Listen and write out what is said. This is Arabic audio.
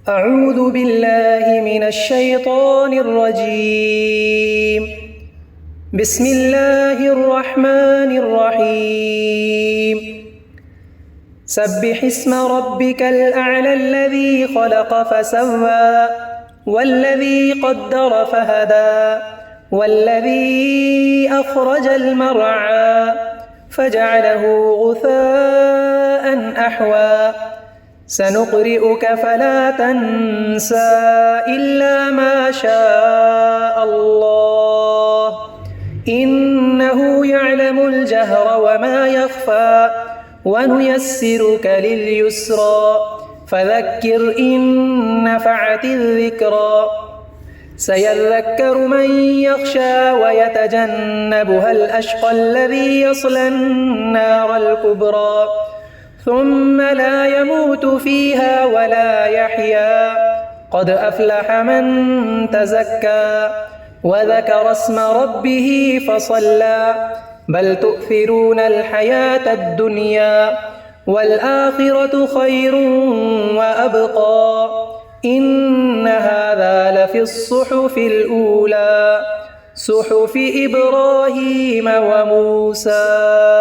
أعوذ بالله من الشيطان الرجيم. بسم الله الرحمن الرحيم. سبح اسم ربك الأعلى الذي خلق فسوى والذي قدر فهدى والذي أخرج المرعى فجعله غثاء أحوى سنقرئك فلا تنسى إلا ما شاء الله إنه يعلم الجهر وما يخفى ونيسرك لليسرى فذكر إن نفعت الذكرى سيذكر من يخشى ويتجنبها الأشقى الذي يصلى النار الكبرى ثم لا يموت فيها ولا يحيا قد أفلح من تزكى وذكر اسم ربه فصلى بل تؤثرون الحياة الدنيا والآخرة خير وأبقى إن هذا لفي الصحف الأولى صحف إبراهيم وموسى.